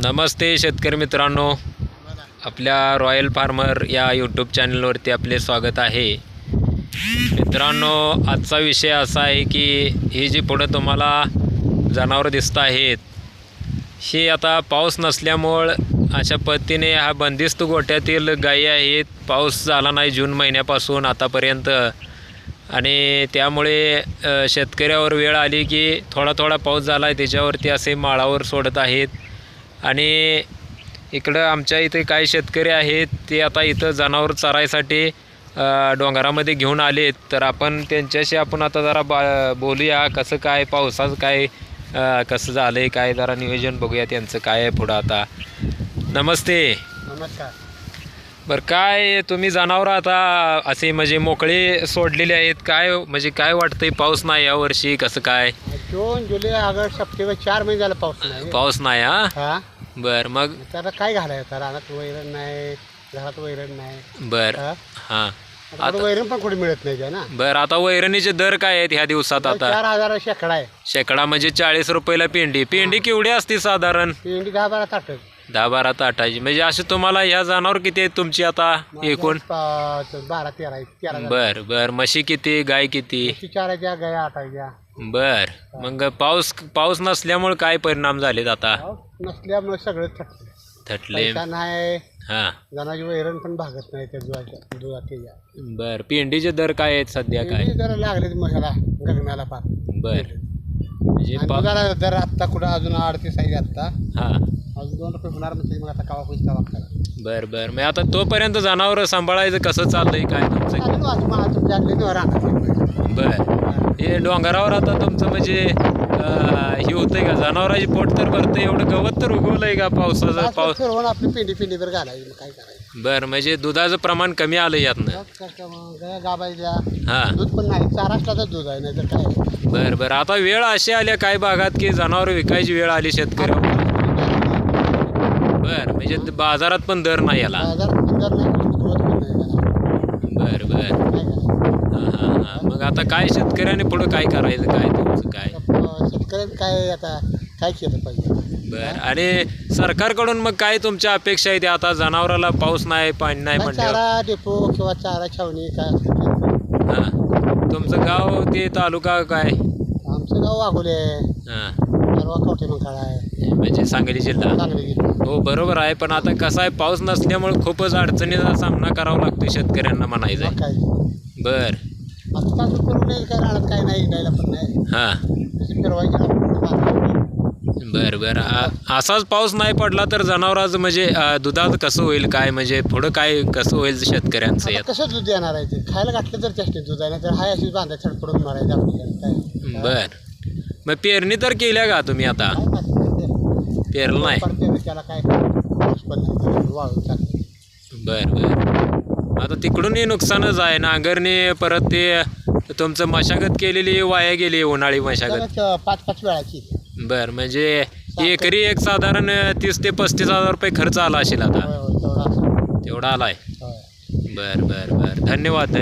नमस्ते शेतकरी मित्रांनो, आपल्या रॉयल फार्मर या यूट्यूब चॅनलवरती आपले स्वागत आहे. मित्रांनो, आजचा विषय असा आहे की ही जी पुढे तुम्हाला जनावरं दिसत आहेत ही आता पाऊस नसल्यामुळं अशा पद्धतीने हा बंदिस्त गोठ्यातील गायी आहेत. पाऊस झाला नाही जून महिन्यापासून आतापर्यंत आणि त्यामुळे शेतकऱ्यावर वेळ आली की थोडा पाऊस झाला आहे त्याच्यावरती असे माळावर सोडत आहेत. आणि इकडं आमच्या इथे काही शेतकरी आहेत ते आता इथं जनावर चरायसाठी डोंगरामध्ये घेऊन आलेत. तर आपण त्यांच्याशी आता जरा बोलूया कसं काय पावसाचं काय कसं झालं आहे काय जरा नियोजन बघूया त्यांचं काय आहे पुढं. आता नमस्ते. नमस्कार. बरं, काय तुम्ही जनावरं आता असे म्हणजे मोकळे सोडलेले आहेत काय म्हणजे काय वाटतंय पाऊस नाही यावर्षी कसं काय? जून जुलै ऑगस्ट सप्टेंबर 4 महिने झालं पाऊस नाही. हा. बरं, मग त्याला काय घालायचं? रानात वैरण नाही, घरात वैरण नाही. बरं. हां. आता वैरण पण कुठे मिळत नाही ना. बरं, आता वैरणीचे दर काय आहेत ह्या दिवसात? आता 4,000 शेकडा आहे. शेकडा म्हणजे 40 रुपयाला पेंडी केवढी असते साधारण? पेंडी 10-12 ताट. 10-12 ताटाची म्हणजे असे तुम्हाला ह्या जनावर किती आहेत तुमची आता एकूण? 12-13 आहेत. बरं. म्हशी किती, गाय किती? 4 आहेत, गाया 8 आहेत. बरं, मग पाऊस नसल्यामुळे काय परिणाम झालेत आता? नसल्यामुळे सगळं थटले नाही. हां. जनाची वैरण पण भागत नाही त्या दुधाच्या. बरं, पेंडीचे दर काय आहेत सध्या काय? जरा लागले मशाला गगनाला पार. बरं, म्हणजे दर आत्ता कुठं अजून 38 आहे आत्ता. हां. अजून 2 रुपये होणार म्हणजे मग आता कावा पैसे कावा करा. बरं. मग आता तोपर्यंत जनावर सांभाळायचं कसं चाललंय काय तुमचं? बरं, हे डोंगरावर आता तुमचं म्हणजे हे होतंय का जनावरांची पोट तर भरतं एवढं गवत तर उगवलंय का पावसाचं? पाऊस आपली पेंडी तर घालायची, काय करायचं? बरं, म्हणजे दुधाचं प्रमाण कमी आलं यातनं? गाबायला हां. दूध पण नाही, 4 असलाच दूध आहे नाही तर काय. बरं. आता वेळ अशी आल्या काही भागात की जनावर विकायची वेळ आली शेतकऱ्यावर. बरं, म्हणजे बाजारात पण दर नाही याला? बरं. हां. मग आता काय शेतकऱ्याने पुढं काय करायचं काय तुमचं काय? शेतकऱ्यांनी काय आता काय केलं पाहिजे? बरं, आणि सरकारकडून मग काय तुमच्या अपेक्षा आहे? आता जनावराला पाऊस नाही पाणी नाही म्हटल्यावर चारा डेपो किंवा चारा छावणी काय? हां. तुमचं गाव ते तालुका काय? आमचं गाव वाघोले आहे. हां. कवठे मंकाळा आहे, म्हणजे सांगली जिल्हा. सांगली. हो, बरोबर आहे. पण आता कसं आहे पाऊस नसल्यामुळे खूपच अडचणीचा सामना करावा लागतो शेतकऱ्यांना म्हणायचं आहे. काय बरं. आता करून काय राहणार काय नाही, द्यायला पण नाही. हां. फिरवायचं. बरं. असाच पाऊस नाही पडला तर जनावरांचं म्हणजे दुधाचं कसं होईल काय म्हणजे पुढं काय कसं होईल शेतकऱ्यांचं यात? कसं दूध देणार आहे ते? खायला घातलं तर जास्त दूध आहे, तर हाय अशी बांधा छडपडून मारायचं आपल्याला. बरं. मग पेरणी तर केल्या का तुम्ही आता? पेरलं नाही? त्याला काय पाऊस पण नाही, वाळून चालतं. बरं. आता तिकडूनही नुकसानच आहे. नांगरणी परत ते तुमचं मशागत केलेली वाया गेली, उन्हाळी मशागत 5-5 वेळाची. बरं, म्हणजे एकरी एक साधारण 30,000 ते 35,000 रुपये खर्च आला असेल आता? तेवढा तेवढा आलाय? बरं. धन्यवाद.